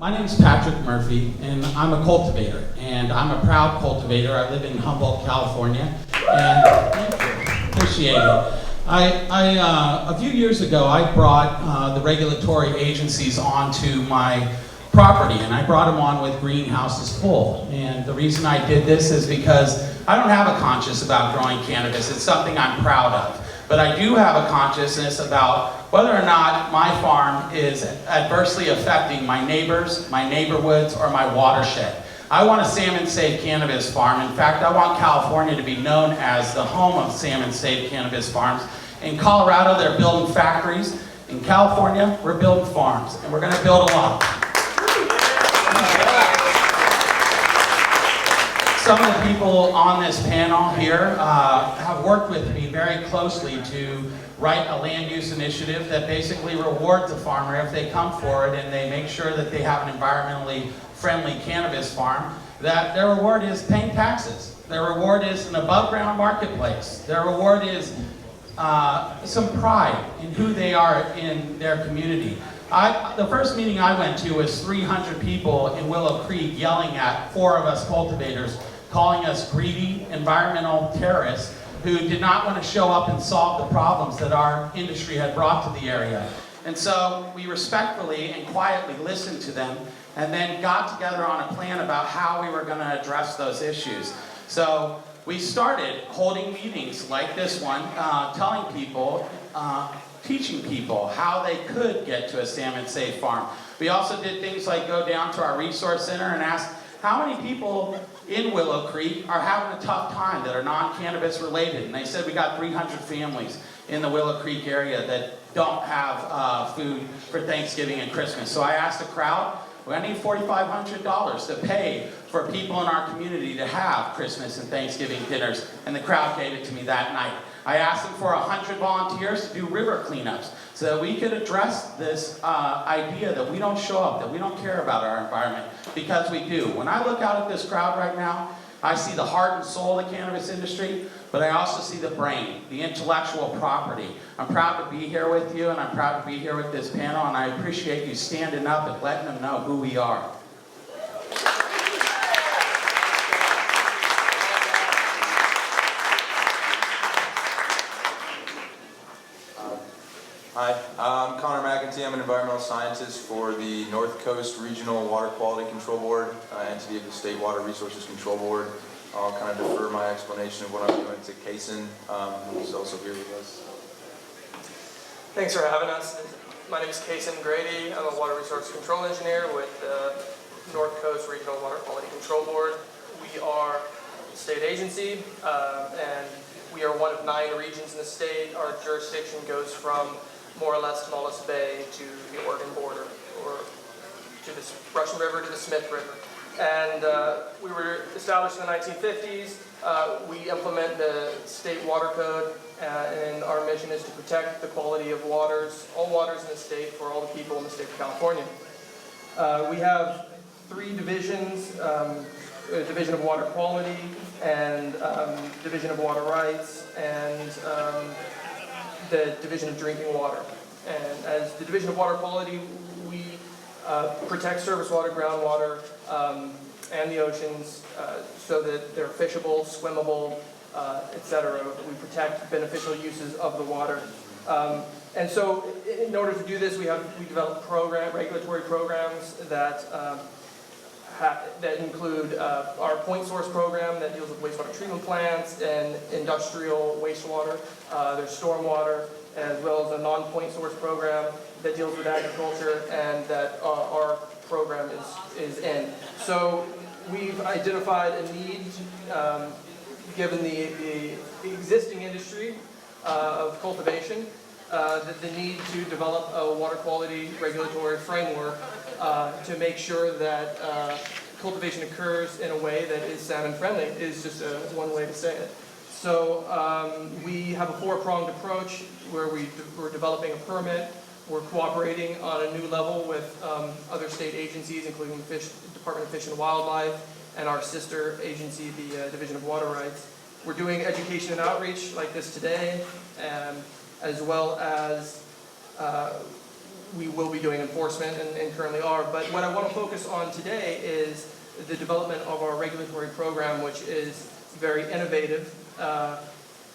My name is Patrick Murphy, and I'm a cultivator, and I'm a proud cultivator. I live in Humboldt, California, and thank you. Appreciate it. A few years ago, I brought the regulatory agencies onto my property, and I brought them on with greenhouses full. And the reason I did this is because I don't have a conscience about growing cannabis. It's something I'm proud of. But I do have a consciousness about whether or not my farm is adversely affecting my neighbors, my neighborhoods, or my watershed. I want a salmon-safe cannabis farm. In fact, I want California to be known as the home of salmon-safe cannabis farms. In Colorado, they're building factories. In California, we're building farms, and we're going to build a lot. Some of the people on this panel here have worked with me very closely to write a land use initiative that basically rewards the farmer if they come forward and they make sure that they have an environmentally friendly cannabis farm, that their reward is paying taxes. Their reward is an above ground marketplace. Their reward is some pride in who they are in their community. The first meeting I went to was 300 people in Willow Creek yelling at 4 of us cultivators, calling us greedy environmental terrorists who did not want to show up and solve the problems that our industry had brought to the area. And so we respectfully and quietly listened to them and then got together on a plan about how we were going to address those issues. So we started holding meetings like this one, telling people, teaching people how they could get to a salmon-safe farm. We also did things like go down to our resource center and ask how many people in Willow Creek are having a tough time that are non-cannabis related. And they said we got 300 families in the Willow Creek area that don't have food for Thanksgiving and Christmas. So I asked the crowd, well, I need $4,500 to pay for people in our community to have Christmas and Thanksgiving dinners. And the crowd gave it to me that night. I asked them for 100 volunteers to do river cleanups so that we could address this idea that we don't show up, that we don't care about our environment, because we do. When I look out at this crowd right now, I see the heart and soul of the cannabis industry, but I also see the brain, the intellectual property. I'm proud to be here with you, and I'm proud to be here with this panel, and I appreciate you standing up and letting them know who we are. Hi, I'm Connor McIntee. I'm an environmental scientist for the North Coast Regional Water Quality Control Board, entity of the State Water Resources Control Board. I'll kind of defer my explanation of what I'm doing to Kason, who's also here with us. Thanks for having us. My name is Kason Grady. I'm a water resource control engineer with the North Coast Regional Water Quality Control Board. We are a state agency, and we are one of 9 regions in the state. Our jurisdiction goes from more or less Mullis Bay to the Oregon border, or to the Russian River to the Smith River. And we were established in the 1950s. We implement the state water code, and our mission is to protect the quality of waters, all waters in the state, for all the people in the state of California. We have 3 divisions, Division of Water Quality, and Division of Water Rights, and the Division of Drinking Water. And as the Division of Water Quality, we protect surface water, groundwater, and the oceans so that they're fishable, swimmable, etc. We protect beneficial uses of the water. And so in order to do this, we develop regulatory programs that include our point source program that deals with wastewater treatment plants and industrial wastewater. There's stormwater, as well as a non-point source program that deals with agriculture, and that our program is in. So we've identified a need, given the existing industry of cultivation, the need to develop a water quality regulatory framework to make sure that cultivation occurs in a way that is salmon friendly, is just one way to say it. So we have a 4-pronged approach where we're developing a permit. We're cooperating on a new level with other state agencies, including the Department of Fish and Wildlife and our sister agency, the Division of Water Rights. We're doing education and outreach like this today, as well as we will be doing enforcement and currently are. But what I want to focus on today is the development of our regulatory program, which is very innovative,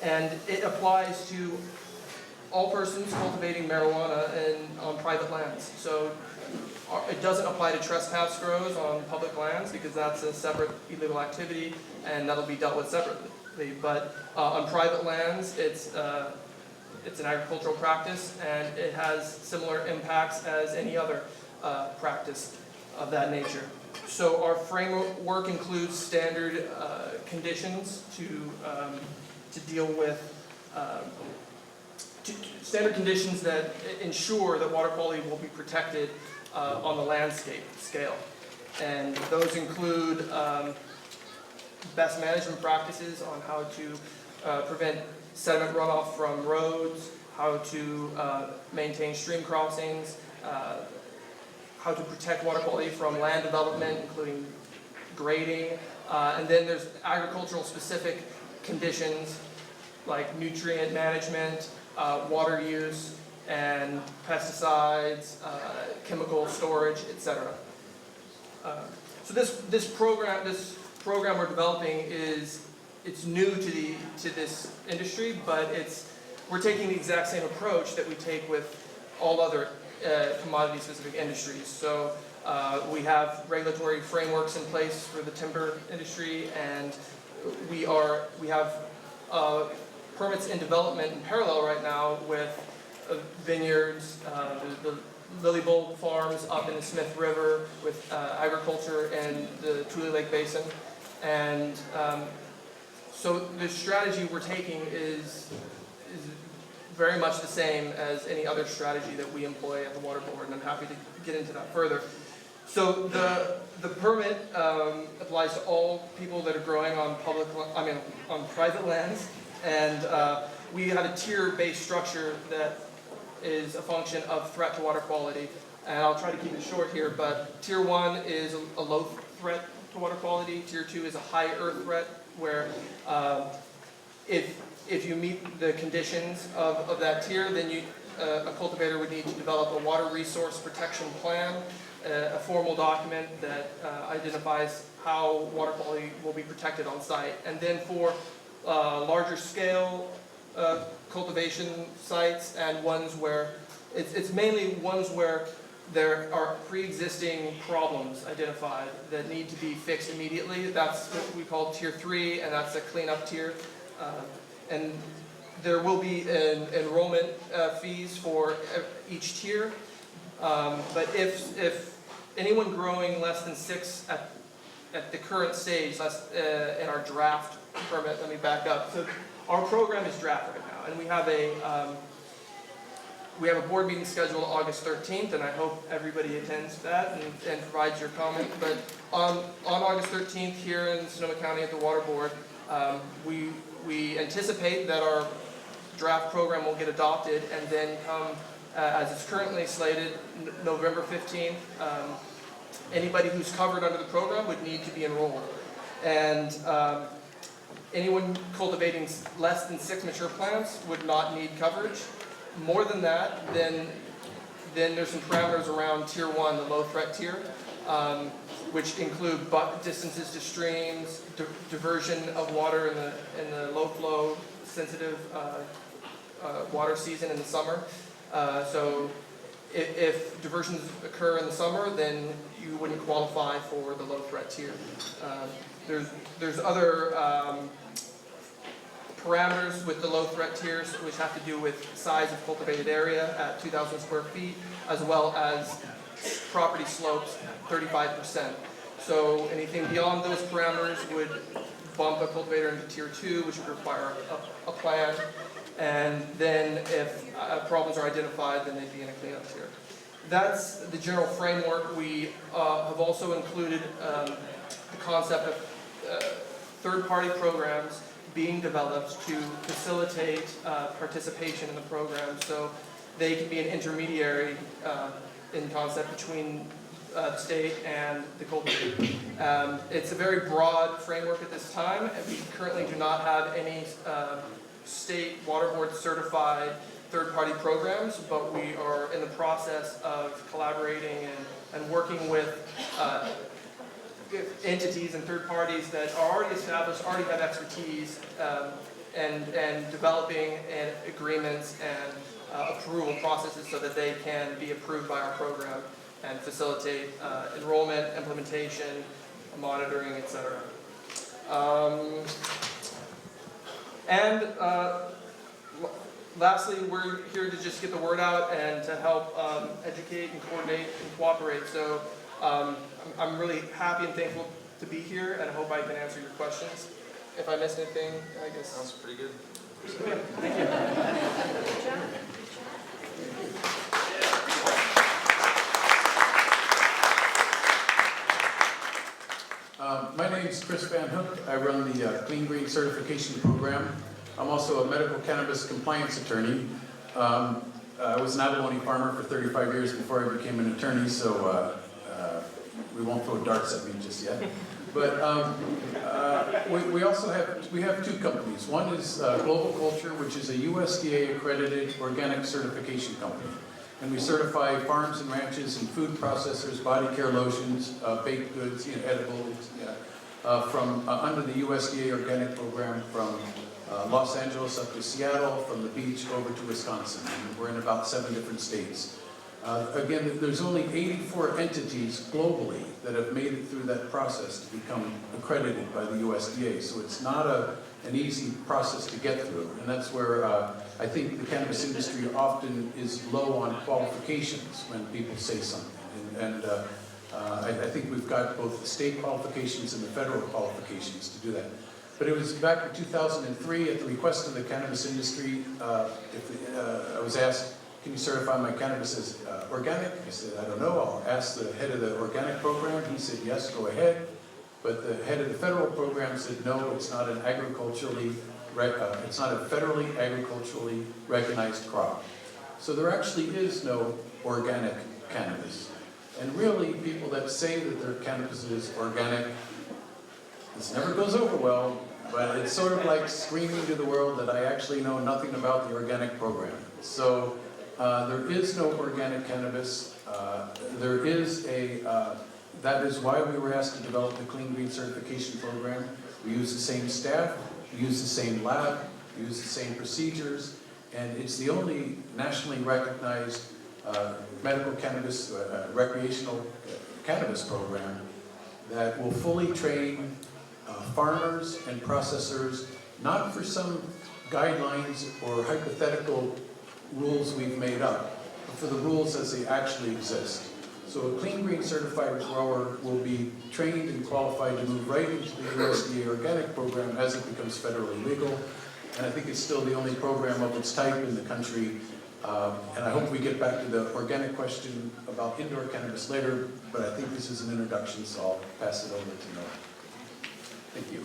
and it applies to all persons cultivating marijuana on private lands. So it doesn't apply to trespass grows on public lands because that's a separate illegal activity and that'll be dealt with separately. But on private lands, it's an agricultural practice and it has similar impacts as any other practice of that nature. So our framework includes standard conditions to deal with standard conditions that ensure that water quality will be protected on the landscape scale. And those include best management practices on how to prevent sediment runoff from roads, how to maintain stream crossings, how to protect water quality from land development, including grading, and then there's agricultural specific conditions like nutrient management, water use, and pesticides, chemical storage, etc. So this program we're developing it's new to this industry, but we're taking the exact same approach that we take with all other commodity-specific industries. So we have regulatory frameworks in place for the timber industry, and we have permits in development in parallel right now with vineyards, the Lily Bulb farms up in the Smith River, with agriculture in the Tule Lake Basin. And so the strategy we're taking is very much the same as any other strategy that we employ at the Water Board, and I'm happy to get into that further. So the permit applies to all people that are growing on on private lands, and we have a tier-based structure that is a function of threat to water quality. And I'll try to keep it short here, but Tier 1 is a low threat to water quality. Tier 2 is a high earth threat, where if you meet the conditions of that tier, then a cultivator would need to develop a water resource protection plan, a formal document that identifies how water quality will be protected on site. And then for larger scale cultivation sites and ones where, it's mainly ones where there are pre-existing problems identified that need to be fixed immediately. That's what we call Tier 3, and that's a cleanup tier. And there will be enrollment fees for each tier. But if anyone growing less than 6 at the current stage, in our draft permit, let me back up. So our program is draft right now, and we have a board meeting scheduled August 13th, and I hope everybody attends that and provides your comment. But on August 13th here in Sonoma County at the Water Board, we anticipate that our draft program will get adopted, and then come, as it's currently slated, November 15th, anybody who's covered under the program would need to be enrolled. And anyone cultivating less than 6 mature plants would not need coverage. More than that, then there's some parameters around Tier 1, the low threat tier, which include distances to streams, diversion of water in the low flow sensitive water season in the summer. So if diversions occur in the summer, then you wouldn't qualify for the low threat tier. There's other parameters with the low threat tiers, which have to do with size of cultivated area at 2,000 square feet, as well as property slopes 35%. So anything beyond those parameters would bump a cultivator into Tier 2, which would require a plan. And then if problems are identified, then they'd be in a cleanup tier. That's the general framework. We have also included the concept of third-party programs being developed to facilitate participation in the program. So they can be an intermediary in concept between the state and the cultivator. It's a very broad framework at this time. We currently do not have any state water board certified third-party programs, but we are in the process of collaborating and working with entities and third parties that are already established, already have expertise, and developing agreements and approval processes so that they can be approved by our program and facilitate enrollment, implementation, monitoring, etc. Lastly, we're here to just get the word out and to help educate and coordinate and cooperate. So I'm really happy and thankful to be here, and I hope I can answer your questions. If I missed anything, I guess. Sounds pretty good. Thank you. My name is Chris Van Hook. I run the Clean Green Certification Program. I'm also a medical cannabis compliance attorney. I was an abalone farmer for 35 years before I became an attorney, so we won't throw darts at me just yet. But we also have two companies. One is Global Culture, which is a USDA accredited organic certification company. And we certify farms and ranches and food processors, body care lotions, baked goods, edibles, from under the USDA organic program from Los Angeles up to Seattle, from the beach over to Wisconsin. And we're in about 7 different states. Again, there's only 84 entities globally that have made it through that process to become accredited by the USDA. So it's not an easy process to get through. And that's where I think the cannabis industry often is low on qualifications when people say something. I think we've got both the state qualifications and the federal qualifications to do that. But it was back in 2003 at the request of the cannabis industry, I was asked, can you certify my cannabis as organic? I said, I don't know. I'll ask the head of the organic program. He said, yes, go ahead. But the head of the federal program said, no, it's not an it's not a federally agriculturally recognized crop. So there actually is no organic cannabis. And really, people that say that their cannabis is organic, this never goes over well, but it's sort of like screaming to the world that I actually know nothing about the organic program. So there is no organic cannabis. There is that is why we were asked to develop the Clean Green Certification Program. We use the same staff, we use the same lab, we use the same procedures, and it's the only nationally recognized medical cannabis, recreational cannabis program that will fully train farmers and processors, not for some guidelines or hypothetical rules we've made up, but for the rules as they actually exist. So a Clean Green certified grower will be trained and qualified to move right into the USDA organic program as it becomes federally legal. And I think it's still the only program of its type in the country. And I hope we get back to the organic question about indoor cannabis later, but I think this is an introduction, so I'll pass it over to Noah. Thank you.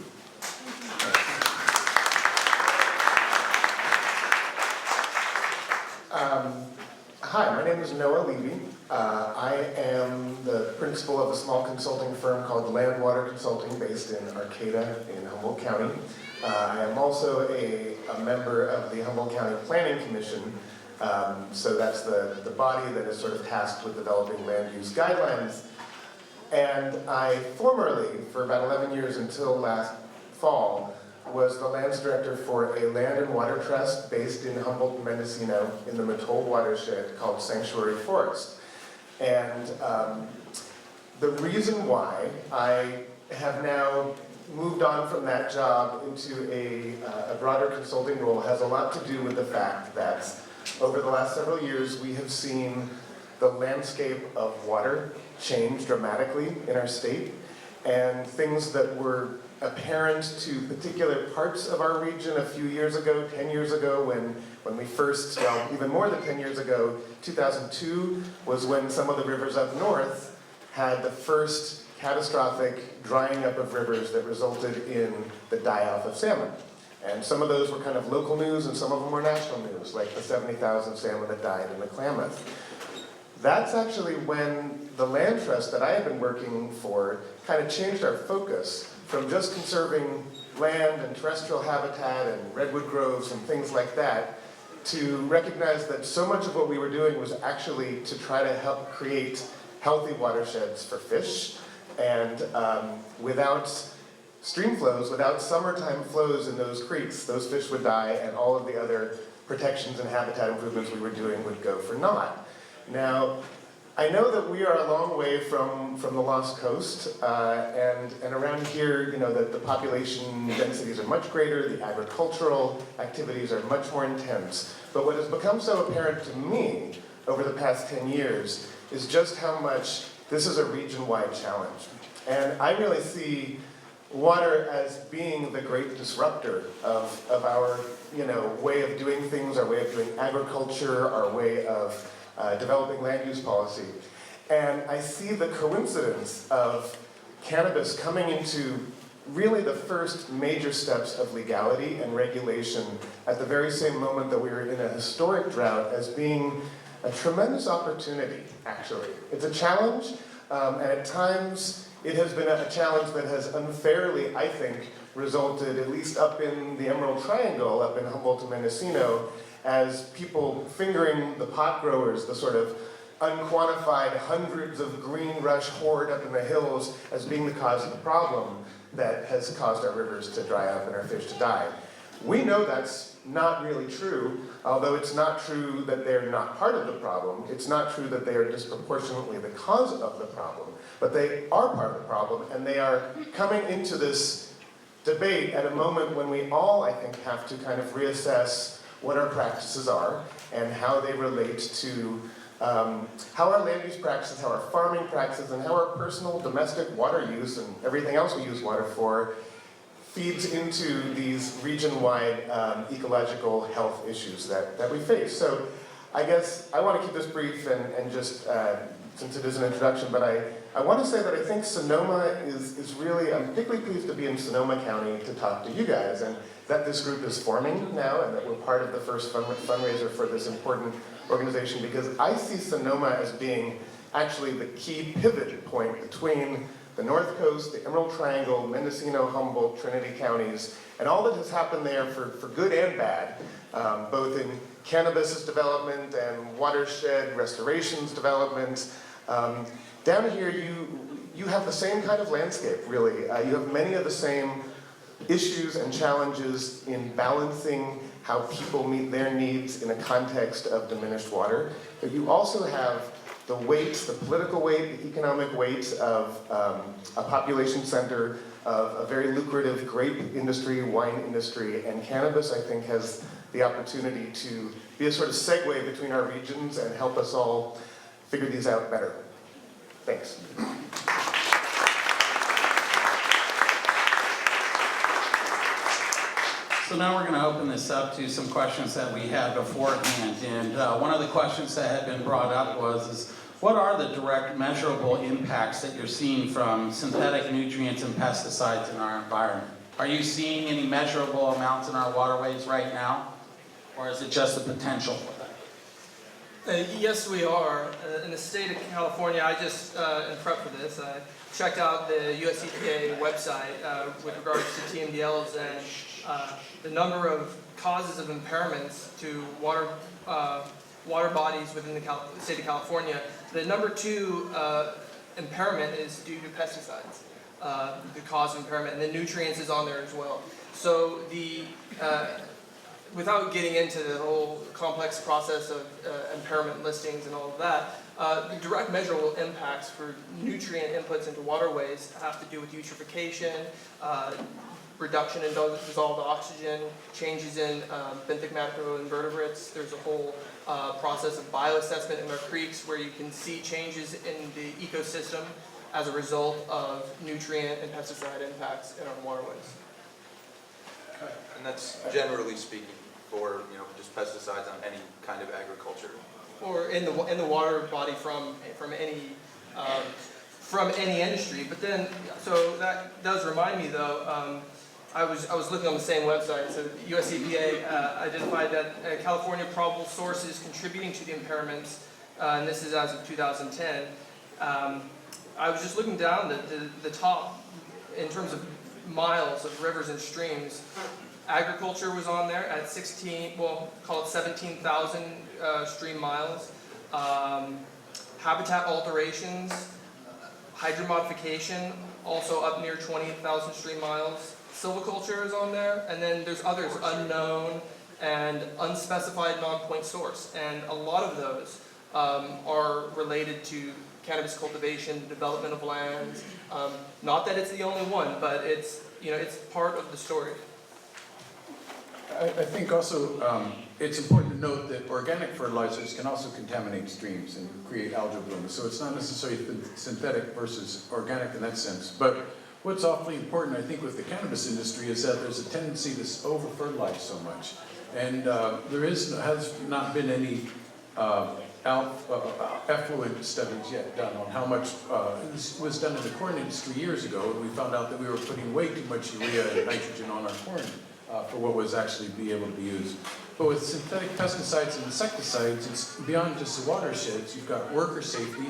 Hi, my name is Noah Levy. I am the principal of a small consulting firm called Land Water Consulting based in Arcata in Humboldt County. I am also a member of the Humboldt County Planning Commission. So that's the body that is sort of tasked with developing land use guidelines. And I formerly, for about 11 years until last fall, was the lands director for a land and water trust based in Humboldt and Mendocino in the Mattole watershed called Sanctuary Forest. And the reason why I have now moved on from that job into a broader consulting role has a lot to do with the fact that over the last several years we have seen the landscape of water change dramatically in our state, and things that were apparent to particular parts of our region a few years ago, 10 years ago, when we first, well, even more than 10 years ago, 2002 was when some of the rivers up north had the first catastrophic drying up of rivers that resulted in the die-off of salmon. And some of those were kind of local news, and some of them were national news, like the 70,000 salmon that died in the Klamath. That's actually when the land trust that I have been working for kind of changed our focus from just conserving land and terrestrial habitat and redwood groves and things like that, to recognize that so much of what we were doing was actually to try to help create healthy watersheds for fish. And without stream flows, without summertime flows in those creeks, those fish would die, and all of the other protections and habitat improvements we were doing would go for naught. Now, I know that we are a long way from the Lost Coast, and around here, you know, that the population densities are much greater, the agricultural activities are much more intense. But what has become so apparent to me over the past 10 years is just how much this is a region-wide challenge. And I really see water as being the great disruptor of our, you know, way of doing things, our way of doing agriculture, our way of developing land use policy. And I see the coincidence of cannabis coming into really the first major steps of legality and regulation at the very same moment that we were in a historic drought as being a tremendous opportunity, actually. It's a challenge, and at times it has been a challenge that has unfairly, I think, resulted, at least up in the Emerald Triangle, up in Humboldt and Mendocino, as people fingering the pot growers, the sort of unquantified hundreds of green rush horde up in the hills as being the cause of the problem that has caused our rivers to dry up and our fish to die. We know that's not really true, although it's not true that they're not part of the problem. It's not true that they are disproportionately the cause of the problem, but they are part of the problem, and they are coming into this debate at a moment when we all, I think, have to kind of reassess what our practices are and how they relate to how our land use practices, how our farming practices, and how our personal domestic water use and everything else we use water for feeds into these region-wide ecological health issues that we face. So I guess I want to keep this brief and just, since it is an introduction, but I want to say that I think Sonoma is really, I'm particularly pleased to be in Sonoma County to talk to you guys, and that this group is forming now, and that we're part of the first fundraiser for this important organization, because I see Sonoma as being actually the key pivot point between the North Coast, the Emerald Triangle, Mendocino, Humboldt, Trinity counties, and all that has happened there for good and bad, both in cannabis development and watershed restorations development. Down here, you have the same kind of landscape, really. You have many of the same issues and challenges in balancing how people meet their needs in a context of diminished water. But you also have the weight, the political weight, the economic weight of a population center, of a very lucrative grape industry, wine industry, and cannabis, I think, has the opportunity to be a sort of segue between our regions and help us all figure these out better. Thanks. So now we're going to open this up to some questions that we had beforehand. And one of the questions that had been brought up was, what are the direct measurable impacts that you're seeing from synthetic nutrients and pesticides in our environment? Are you seeing any measurable amounts in our waterways right now? Or is it just the potential for that? Yes, we are. In the state of California, I just, in prep for this, I checked out the SCGA website with regards to TMDLs and the number of causes of impairments to water bodies within the state of California. The number 2 impairment is due to pesticides, the cause of impairment, and the nutrients is on there as well. So the without getting into the whole complex process of impairment listings and all of that, the direct measurable impacts for nutrient inputs into waterways have to do with eutrophication, reduction in dissolved oxygen, changes in benthic macroinvertebrates. There's a whole process of bioassessment in our creeks where you can see changes in the ecosystem as a result of nutrient and pesticide impacts in our waterways. And that's generally speaking for, just pesticides on any kind of agriculture. Or in the water body from any industry. But then, so that does remind me though, I was looking on the same website. So US EPA identified that California probable sources contributing to the impairments, and this is as of 2010. I was just looking down the top in terms of miles of rivers and streams. Agriculture was on there at 16, well, call it 17,000 stream miles. Habitat alterations, hydromodification, also up near 20,000 stream miles. Silviculture is on there, and then there's others, unknown and unspecified non-point source. And a lot of those are related to cannabis cultivation, development of lands. Not that it's the only one, but it's, it's part of the story. I think also it's important to note that organic fertilizers can also contaminate streams and create algal blooms. So it's not necessarily synthetic versus organic in that sense. But what's awfully important, I think, with the cannabis industry is that there's a tendency to over-fertilize so much. And there has not been any effluent studies yet done on how much, this was done in the corn industry years ago, and we found out that we were putting way too much urea and nitrogen on our corn for what was actually be able to be used. But with synthetic pesticides and insecticides, it's beyond just the watersheds. You've got worker safety,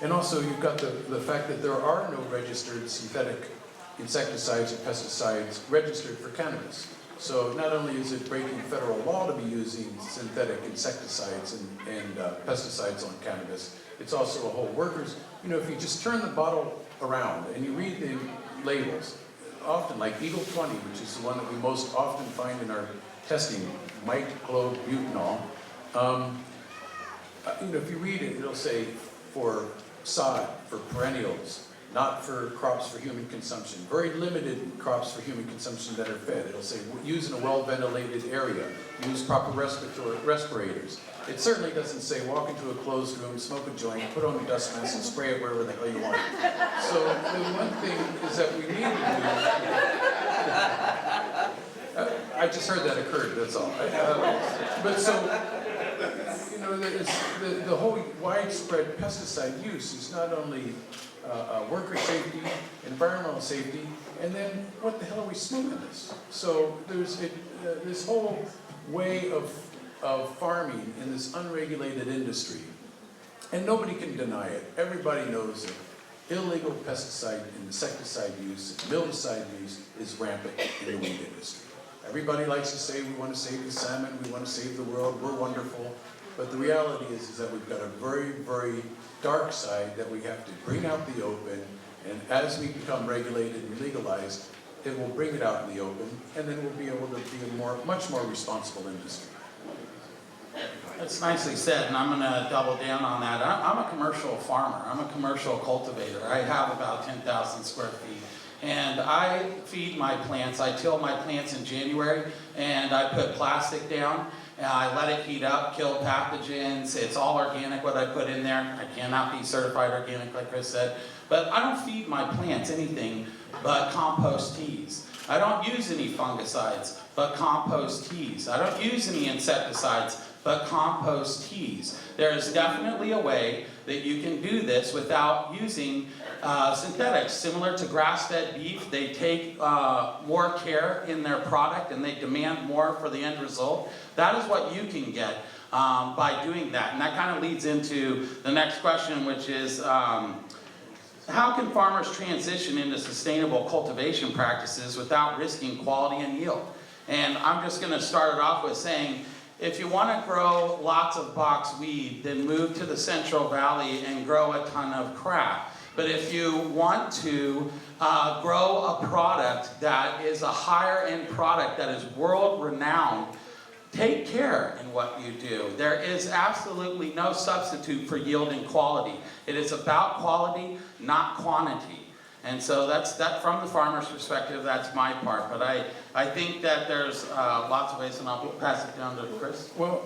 and also you've got the fact that there are no registered synthetic insecticides or pesticides registered for cannabis. So not only is it breaking federal law to be using synthetic insecticides and pesticides on cannabis, it's also a whole workers. If you just turn the bottle around and you read the labels, often like Eagle 20, which is the one that we most often find in our testing, microbutanol. If you read it, it'll say for sod, for perennials, not for crops for human consumption. Very limited crops for human consumption that are fed. It'll say use in a well-ventilated area, use proper respirators. It certainly doesn't say walk into a closed room, smoke a joint, put on a dust mask and spray it wherever the hell you want. So the one thing is that we need to do, I just heard that occurred, that's all. But so, the whole widespread pesticide use is not only worker safety, environmental safety, and then what the hell are we smoking this? So there's this whole way of farming in this unregulated industry, and nobody can deny it. Everybody knows that illegal pesticide and insecticide use, milicide use is rampant in the weed industry. Everybody likes to say we want to save the salmon, we want to save the world, we're wonderful. But the reality is that we've got a very, very dark side that we have to bring out in the open, and as we become regulated and legalized, it will bring it out in the open, and then we'll be able to be a much more responsible industry. That's nicely said, and I'm going to double down on that. I'm a commercial farmer. I'm a commercial cultivator. I have about 10,000 square feet. And I feed my plants. I till my plants in January, and I put plastic down. And I let it heat up, kill pathogens. It's all organic what I put in there. I cannot be certified organic like Chris said. But I don't feed my plants anything but compost teas. I don't use any fungicides but compost teas. I don't use any insecticides but compost teas. There is definitely a way that you can do this without using synthetics. Similar to grass-fed beef, they take more care in their product and they demand more for the end result. That is what you can get by doing that. And that kind of leads into the next question, which is how can farmers transition into sustainable cultivation practices without risking quality and yield? And I'm just going to start it off with saying, if you want to grow lots of boxweed, then move to the Central Valley and grow a ton of crap. But if you want to grow a product that is a higher end product that is world renowned, take care in what you do. There is absolutely no substitute for yield and quality. It is about quality, not quantity. And so that's that from the farmer's perspective, that's my part. But I think that there's lots of ways, and I'll pass it down to Chris. Well,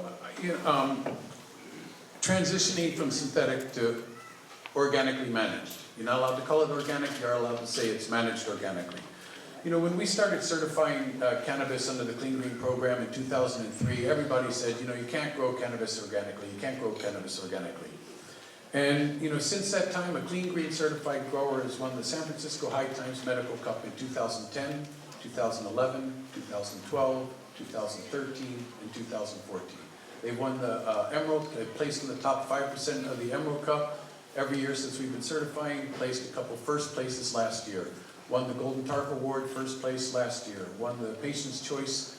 transitioning from synthetic to organically managed. You're not allowed to call it organic, you're allowed to say it's managed organically. When we started certifying cannabis under the Clean Green program in 2003, everybody said, you can't grow cannabis organically, you can't grow cannabis organically. And since that time, a Clean Green certified grower has won the San Francisco High Times Medical Cup in 2010, 2011, 2012, 2013, and 2014. They've won the Emerald, placed in the top 5% of the Emerald Cup every year since we've been certifying, placed a couple first places last year. won the Golden Tarp Award, first place last year, won the Patient's Choice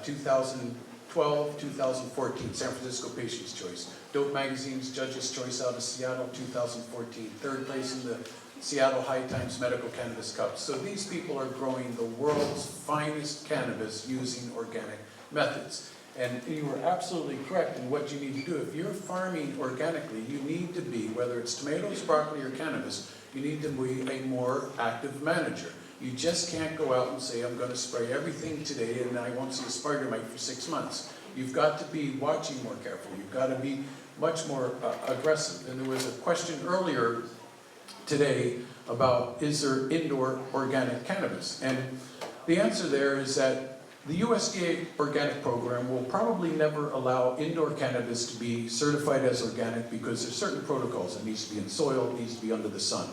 2012, 2014, San Francisco Patient's Choice. Dope Magazine's Judge's Choice out of Seattle, 2014, third place in the Seattle High Times Medical Cannabis Cup. So these people are growing the world's finest cannabis using organic methods. And you are absolutely correct in what you need to do. If you're farming organically, you need to be, whether it's tomatoes, broccoli, or cannabis, you need to be a more active manager. You just can't go out and say, I'm going to spray everything today and I won't see a spider mite for 6 months. You've got to be watching more carefully. You've got to be much more aggressive. And there was a question earlier today about, is there indoor organic cannabis? And the answer there is that the USDA organic program will probably never allow indoor cannabis to be certified as organic because there's certain protocols. It needs to be in soil, it needs to be under the sun.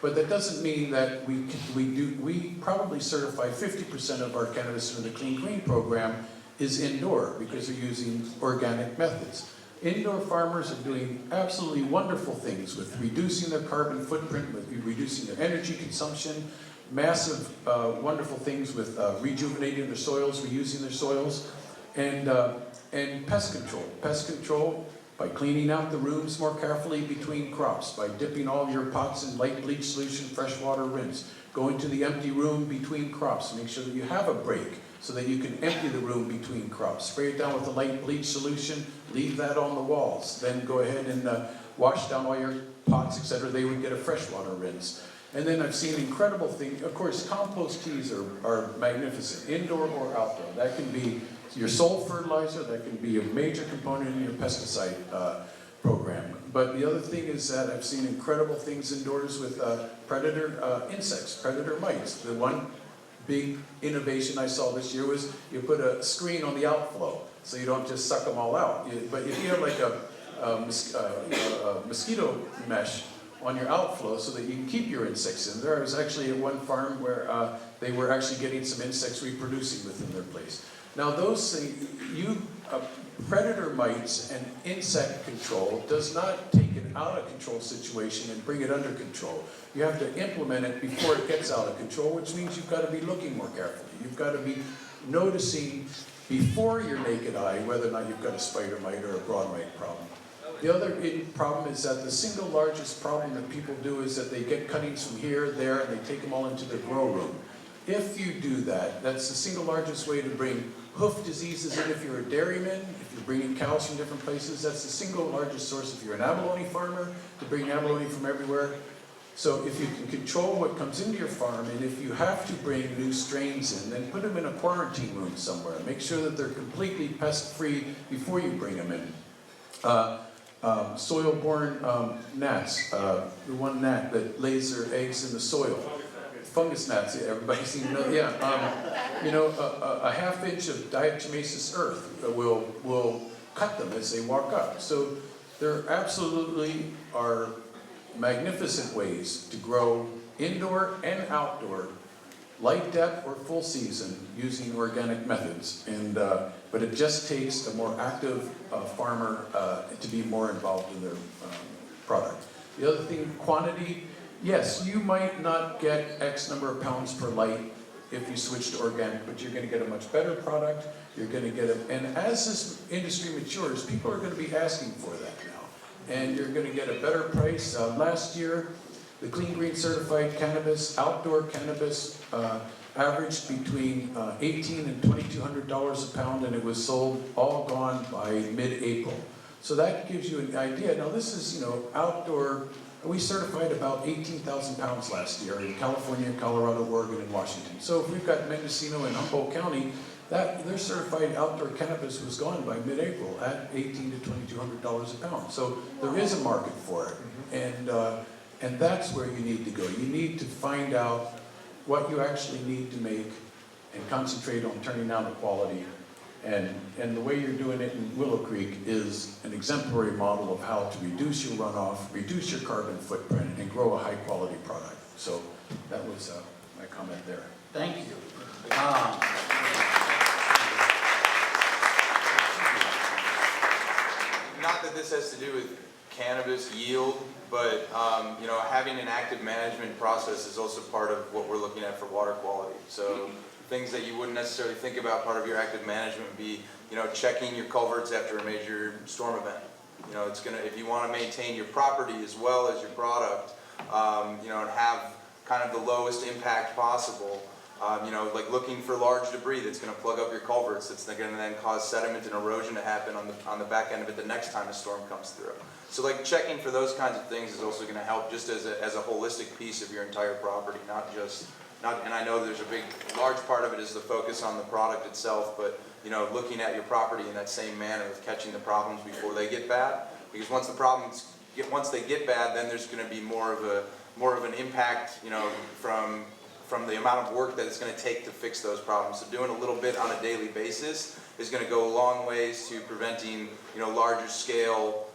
But that doesn't mean that we probably certify 50% of our cannabis in the Clean Green program is indoor because they're using organic methods. Indoor farmers are doing absolutely wonderful things with reducing their carbon footprint, with reducing their energy consumption, massive, wonderful things with rejuvenating their soils, reusing their soils, and pest control. Pest control by cleaning out the rooms more carefully between crops, by dipping all your pots in light bleach solution, freshwater rinse, going to the empty room between crops, make sure that you have a break so that you can empty the room between crops. Spray it down with the light bleach solution, leave that on the walls, then go ahead and wash down all your pots, etc. They would get a freshwater rinse. And then I've seen incredible things. Of course, compost teas are magnificent, indoor or outdoor. That can be your sole fertilizer, that can be a major component in your pesticide program. But the other thing is that I've seen incredible things indoors with predator insects, predator mites. The one big innovation I saw this year was you put a screen on the outflow, so you don't just suck them all out. But if you have like a mosquito mesh on your outflow so that you can keep your insects in. There was actually at one farm where they were actually getting some insects reproducing within their place. Now those things, predator mites and insect control does not take it out of control situation and bring it under control. You have to implement it before it gets out of control, which means you've got to be looking more carefully. You've got to be noticing before your naked eye whether or not you've got a spider mite or a broad mite problem. The other problem is that the single largest problem that people do is that they get cuttings from here, there, and they take them all into their grow room. If you do that, that's the single largest way to bring hoof diseases in if you're a dairyman, if you're bringing cows from different places. That's the single largest source if you're an abalone farmer, to bring abalone from everywhere. So if you can control what comes into your farm, and if you have to bring new strains in, then put them in a quarantine room somewhere. Make sure that they're completely pest-free before you bring them in. Soil-borne gnats, the one gnat that lays their eggs in the soil. Fungus gnats, everybody's seen, a half inch of diatomaceous earth will cut them as they walk up. So there absolutely are magnificent ways to grow indoor and outdoor, light depth or full season, using organic methods. And but it just takes a more active farmer to be more involved in their product. The other thing, quantity. Yes, you might not get X number of pounds per light if you switch to organic, but you're going to get a much better product. You're going to get and as this industry matures, people are going to be asking for that now. And you're going to get a better price. Last year, the Clean Green certified cannabis, outdoor cannabis, averaged between $1,800 and $2,200 a pound, and it was sold all gone by mid-April. So that gives you an idea. Now this is, outdoor. We certified about 18,000 pounds last year in California, Colorado, Oregon, and Washington. So if we've got Mendocino and Humboldt County, their certified outdoor cannabis was gone by mid-April at $1,800 to $2,200 a pound. So there is a market for it, and that's where you need to go. You need to find out what you actually need to make and concentrate on turning down the quality. And the way you're doing it in Willow Creek is an exemplary model of how to reduce your runoff, reduce your carbon footprint, and grow a high-quality product. So that was my comment there. Thank you. Not that this has to do with cannabis yield, but you know, having an active management process is also part of what we're looking at for water quality. So things that you wouldn't necessarily think about part of your active management would be, you know, checking your culverts after a major storm event. You know, it's gonna, if you want to maintain your property as well as your product, you know, and have kind of the lowest impact possible. You know, like looking for large debris that's going to plug up your culverts, that's going to then cause sediment and erosion to happen on the back end of it the next time a storm comes through. So like checking for those kinds of things is also going to help just as a holistic piece of your entire property, and I know there's a large part of it is the focus on the product itself, but you know, looking at your property in that same manner of catching the problems before they get bad, because once they get bad, then there's going to be more of an impact, you know, from the amount of work that it's going to take to fix those problems. So doing a little bit on a daily basis is going to go a long ways to preventing, you know, larger scale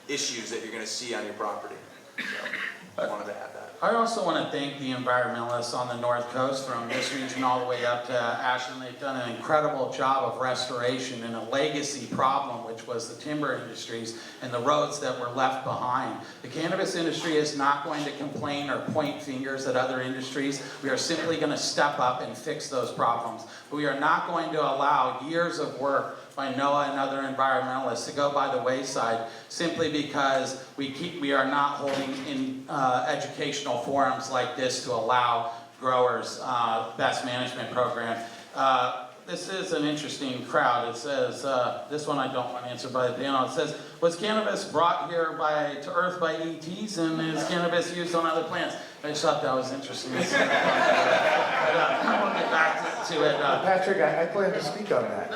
issues that you're going to see on your property. So I wanted to add that. I also want to thank the environmentalists on the North Coast from this region all the way up to Ashland. They've done an incredible job of restoration in a legacy problem, which was the timber industries and the roads that were left behind. The cannabis industry is not going to complain or point fingers at other industries. We are simply going to step up and fix those problems. But we are not going to allow years of work by NOAA and other environmentalists to go by the wayside simply because we are not holding in educational forums like this to allow growers best management program. This is an interesting crowd. It says, this one I don't want answered by the panel. It says, was cannabis brought here to Earth by ETs, and is cannabis used on other plants? I just thought that was interesting. I want to get back to it. Patrick, I plan to speak on that.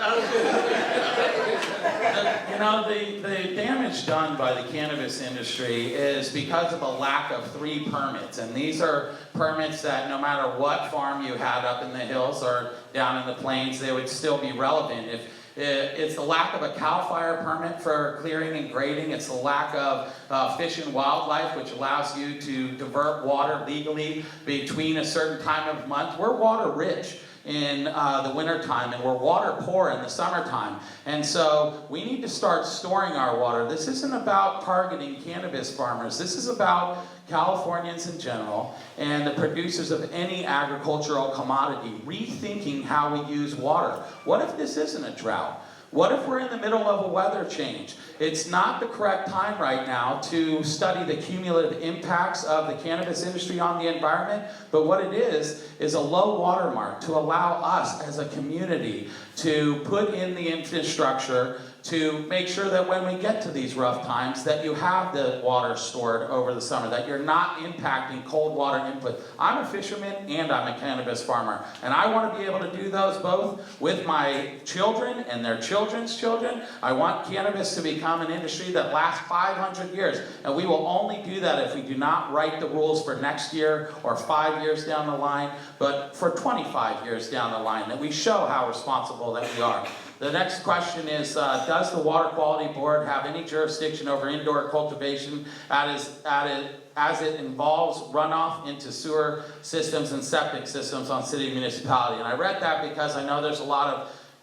You know, the damage done by the cannabis industry is because of a lack of 3 permits. And these are permits that no matter what farm you had up in the hills or down in the plains, they would still be relevant. It's the lack of a CAL FIRE permit for clearing and grading. It's the lack of fish and wildlife, which allows you to divert water legally between a certain time of month. We're water rich in the wintertime, and we're water poor in the summertime. And so we need to start storing our water. This isn't about targeting cannabis farmers. This is about Californians in general and the producers of any agricultural commodity rethinking how we use water. What if this isn't a drought? What if we're in the middle of a weather change? It's not the correct time right now to study the cumulative impacts of the cannabis industry on the environment, but what it is a low watermark to allow us as a community to put in the infrastructure to make sure that when we get to these rough times that you have the water stored over the summer, that you're not impacting cold water input. I'm a fisherman and I'm a cannabis farmer, and I want to be able to do those both with my children and their children's children. I want cannabis to become an industry that lasts 500 years, and we will only do that if we do not write the rules for next year or 5 years down the line, but for 25 years down the line, that we show how responsible that we are. The next question is, does the Water Quality Board have any jurisdiction over indoor cultivation as it involves runoff into sewer systems and septic systems on city municipality? And I read that because I know there's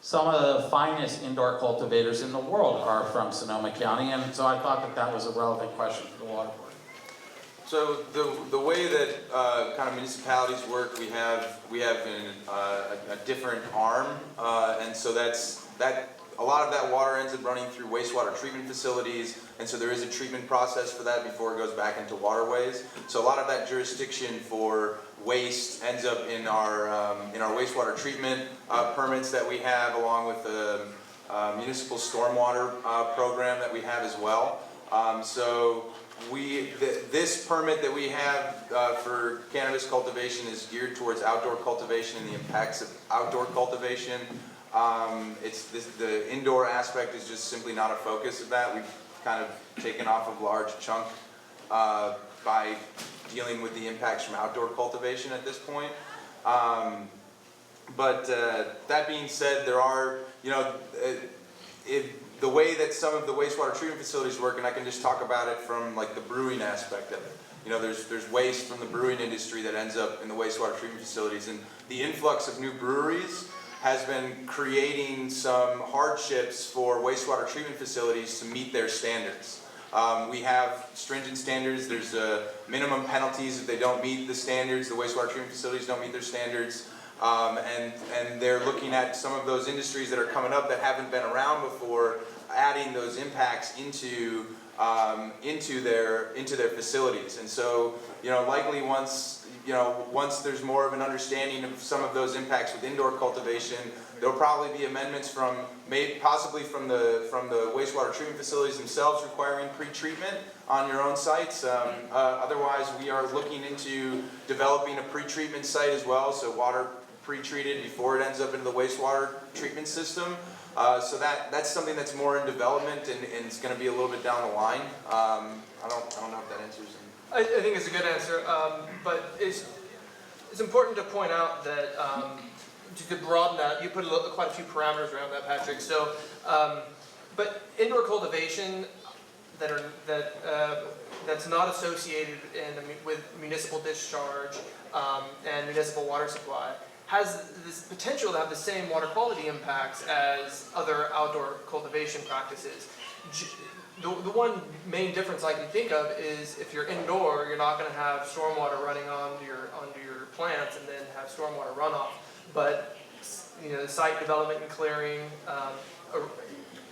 some of the finest indoor cultivators in the world are from Sonoma County, and so I thought that was a relevant question for the Water Board. So the way that kind of municipalities work, we have a different arm, and so a lot of that water ends up running through wastewater treatment facilities, and so there is a treatment process for that before it goes back into waterways. So a lot of that jurisdiction for waste ends up in our wastewater treatment permits that we have, along with the municipal stormwater program that we have as well. So this permit that we have for cannabis cultivation is geared towards outdoor cultivation and the impacts of outdoor cultivation. The indoor aspect is just simply not a focus of that. We've kind of taken off a large chunk by dealing with the impacts from outdoor cultivation at this point. But that being said, there are, the way that some of the wastewater treatment facilities work, and I can just talk about it from like the brewing aspect of it. There's waste from the brewing industry that ends up in the wastewater treatment facilities, and the influx of new breweries has been creating some hardships for wastewater treatment facilities to meet their standards. We have stringent standards. There's minimum penalties if they don't meet the standards. The wastewater treatment facilities don't meet their standards. And they're looking at some of those industries that are coming up that haven't been around before, adding those impacts into their facilities. And so, likely once there's more of an understanding of some of those impacts with indoor cultivation, there'll probably be amendments possibly from the wastewater treatment facilities themselves requiring pre-treatment on your own sites. Otherwise, we are looking into developing a pre-treatment site as well, so water pre-treated before it ends up into the wastewater treatment system. So that's something that's more in development and it's going to be a little bit down the line. I don't know if that answers. I think it's a good answer, but it's important to point out that to broaden that, you put quite a few parameters around that, Patrick. So, but indoor cultivation that's not associated with municipal discharge and municipal water supply has this potential to have the same water quality impacts as other outdoor cultivation practices. The one main difference I can think of is if you're indoor, you're not going to have stormwater running onto your plants and then have stormwater runoff. But the site development and clearing,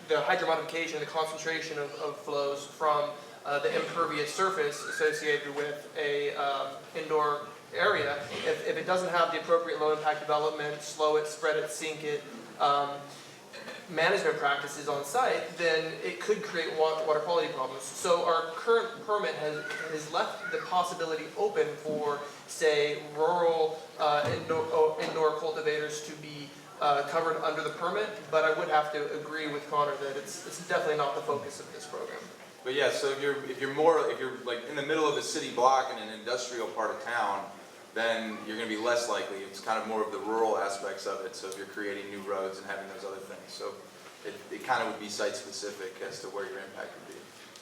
the hydromodification, the concentration of flows from the impervious surface associated with a indoor area, if it doesn't have the appropriate low impact development, slow it, spread it, sink it, management practices on site, then it could create water quality problems. So our current permit has left the possibility open for, say, rural indoor cultivators to be covered under the permit, but I would have to agree with Connor that it's definitely not the focus of this program. But yeah, so if you're like in the middle of a city block in an industrial part of town, then you're going to be less likely. It's kind of more of the rural aspects of it. So if you're creating new roads and having those other things, so it kind of would be site specific as to where your impact would be.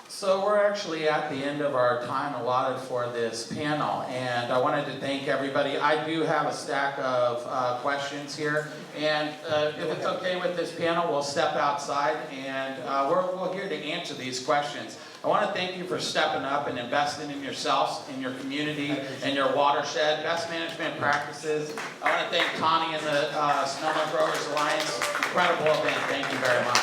So we're actually at the end of our time allotted for this panel, and I wanted to thank everybody. I do have a stack of questions here, and if it's okay with this panel, we'll step outside, and we're here to answer these questions. I want to thank you for stepping up and investing in yourselves, in your community, and your watershed, best management practices. I want to thank Connie and the Sonoma Growers Alliance. Incredible event. Thank you very much.